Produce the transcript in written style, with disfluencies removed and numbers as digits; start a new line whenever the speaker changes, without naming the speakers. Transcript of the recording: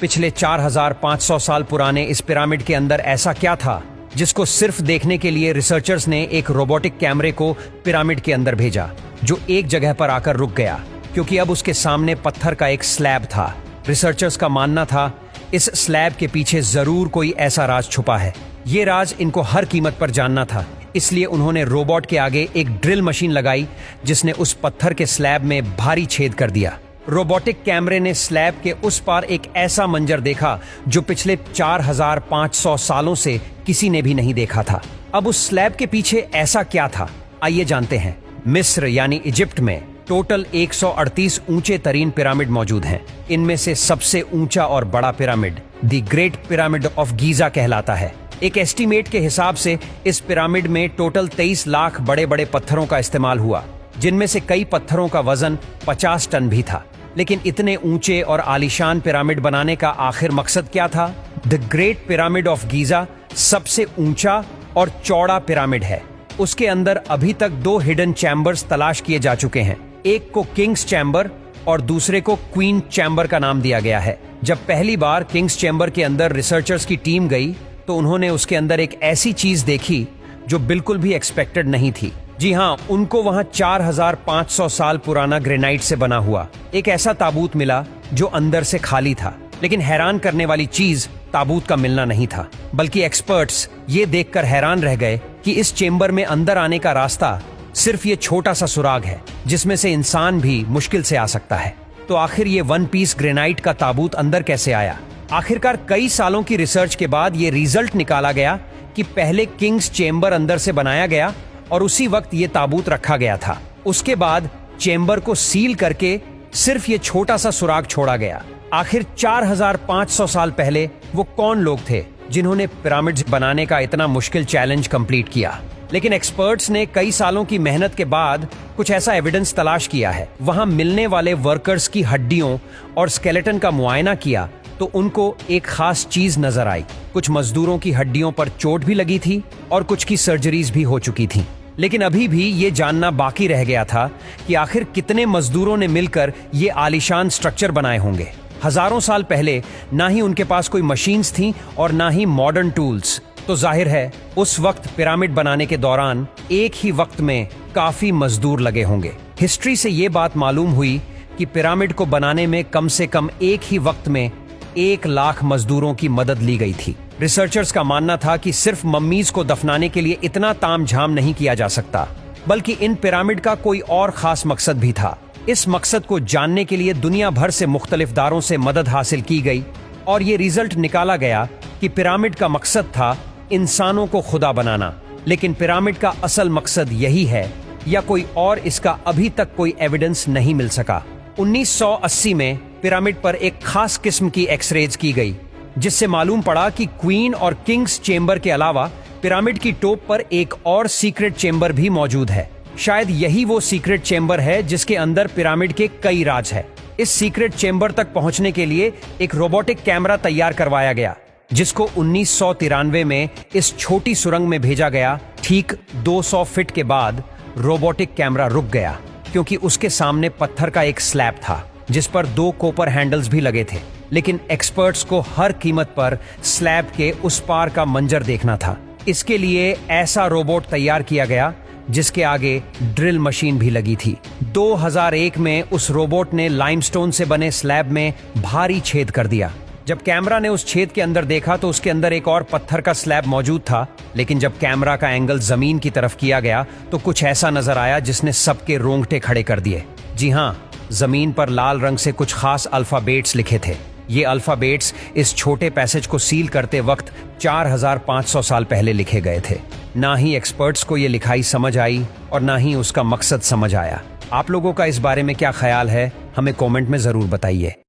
पिछले 4500 साल पुराने इस पिरामिड के अंदर ऐसा क्या था जिसको सिर्फ देखने के लिए रिसर्चर्स ने एक रोबोटिक कैमरे को पिरामिड के अंदर भेजा, जो एक जगह पर आकर रुक गया क्योंकि अब उसके सामने पत्थर का एक स्लैब था। रिसर्चर्स का मानना था इस स्लैब के पीछे जरूर कोई ऐसा राज छुपा है। ये राज इनको हर कीमत पर जानना था, इसलिए उन्होंने रोबोट के आगे एक ड्रिल मशीन लगाई जिसने उस पत्थर के स्लैब में भारी छेद कर दिया। रोबोटिक कैमरे ने स्लैब के उस पार एक ऐसा मंजर देखा जो पिछले 4500 सालों से किसी ने भी नहीं देखा था। अब उस स्लैब के पीछे ऐसा क्या था, आइए जानते हैं। मिस्र यानी इजिप्ट में टोटल 138 ऊंचे तरीन पिरामिड मौजूद हैं। इनमें से सबसे ऊंचा और बड़ा pyramid the great pyramid of Giza कहलाता है। एक एस्टीमेट के हिसाब से इस पिरामिड में टोटल 23 लाख बड़े बड़े पत्थरों का इस्तेमाल हुआ, जिनमें से कई पत्थरों का वजन 50 टन भी था। लेकिन इतने ऊंचे और आलीशान पिरामिड बनाने का आखिर मकसद क्या था? The great pyramid of Giza सबसे ऊंचा और चौड़ा पिरामिड है। उसके अंदर अभी तक 2 हिडन चैम्बर्स तलाश किए जा चुके हैं। एक को किंग्स चैम्बर और दूसरे को क्वीन चैम्बर का नाम दिया गया है। जब पहली बार किंग्स चैम्बर के अंदर रिसर्चर्स की टीम गई तो उन्होंने उसके अंदर एक ऐसी चीज देखी जो बिल्कुल भी एक्सपेक्टेड नहीं थी। जी हाँ, उनको वहां 4500 साल पुराना ग्रेनाइट से बना हुआ एक ऐसा ताबूत मिला जो अंदर से खाली था। लेकिन हैरान करने वाली चीज ताबूत का मिलना नहीं था, बल्कि एक्सपर्ट्स ये देखकर हैरान रह गए कि इस चेंबर में अंदर आने का रास्ता सिर्फ ये छोटा सा सुराग है जिसमें से इंसान भी मुश्किल से आ सकता है। तो आखिर ये 1 पीस ग्रेनाइट का ताबूत अंदर कैसे आया? आखिरकार कई सालों की रिसर्च के बाद ये रिजल्ट निकाला गया कि पहले किंग्स चेंबर अंदर से बनाया गया और उसी वक्त ये ताबूत रखा गया था। उसके बाद चेंबर को सील करके सिर्फ ये छोटा सा सुराग छोड़ा गया। आखिर 4500 साल पहले वो कौन लोग थे जिन्होंने पिरामिड्स बनाने का इतना मुश्किल चैलेंज कंप्लीट किया? लेकिन एक्सपर्ट्स ने कई सालों की मेहनत के बाद कुछ ऐसा एविडेंस तलाश किया है। वहां मिलने वाले वर्कर्स की हड्डियों और स्केलेटन का मुआयना किया तो उनको एक खास चीज नजर आई। कुछ मजदूरों की हड्डियों पर चोट भी लगी थी और कुछ की सर्जरीज भी हो चुकी थी। लेकिन अभी भी ये जानना बाकी रह गया था कि आखिर कितने मजदूरों ने मिलकर ये आलीशान स्ट्रक्चर बनाए होंगे। हजारों साल पहले ना ही उनके पास कोई मशीन्स थी और ना ही मॉडर्न टूल्स। तो जाहिर है उस वक्त पिरामिड बनाने के दौरान एक ही वक्त में काफी मजदूर लगे होंगे। हिस्ट्री से ये बात मालूम हुई कि पिरामिड को बनाने में कम से कम एक ही वक्त में 1 लाख मजदूरों की मदद ली गई थी। रिसर्चर्स का मानना था कि सिर्फ मम्मीज को दफनाने के लिए इतना तामझाम नहीं किया जा सकता, बल्कि इन पिरामिड का कोई और खास मकसद भी था। इस मकसद को जानने के लिए दुनिया भर से मुख्तलिफ दारों से मदद हासिल की गई और ये रिजल्ट निकाला गया कि पिरामिड का मकसद था इंसानों को खुदा बनाना। लेकिन पिरामिड का असल मकसद यही है या कोई और, इसका अभी तक कोई एविडेंस नहीं मिल सका। 1980 में पिरामिड पर एक खास किस्म की एक्सरेज की गई जिससे मालूम पड़ा कि क्वीन और किंग्स चेंबर के अलावा पिरामिड की टॉप पर एक और सीक्रेट चेंबर भी मौजूद है। शायद यही वो सीक्रेट चेंबर है जिसके अंदर पिरामिड के कई राज है। इस सीक्रेट चेंबर तक पहुंचने के लिए एक रोबोटिक कैमरा तैयार करवाया गया जिसको 1993 में इस छोटी सुरंग में भेजा गया। ठीक 200 फीट के बाद रोबोटिक कैमरा रुक गया क्योंकि उसके सामने पत्थर का एक स्लैब था जिस पर 2 कॉपर हैंडल्स भी लगे थे। लेकिन एक्सपर्ट्स को हर कीमत पर स्लैब के उस पार का मंजर देखना था। इसके लिए ऐसा रोबोट तैयार किया गया जिसके आगे ड्रिल मशीन भी लगी थी। 2001 में उस रोबोट ने लाइमस्टोन से बने स्लैब में भारी छेद कर दिया। जब कैमरा ने उस छेद के अंदर देखा तो उसके अंदर एक और पत्थर का स्लैब मौजूद था। लेकिन जब कैमरा का एंगल जमीन की तरफ किया गया तो कुछ ऐसा नजर आया जिसने सबके रोंगटे खड़े कर दिए। जी हाँ, जमीन पर लाल रंग से कुछ खास अल्फाबेट्स लिखे थे। ये अल्फाबेट्स इस छोटे पैसेज को सील करते वक्त 4500 साल पहले लिखे गए थे। ना ही एक्सपर्ट्स को ये लिखाई समझ आई और ना ही उसका मकसद समझ आया। आप लोगों का इस बारे में क्या ख्याल है, हमें कमेंट में जरूर बताइए।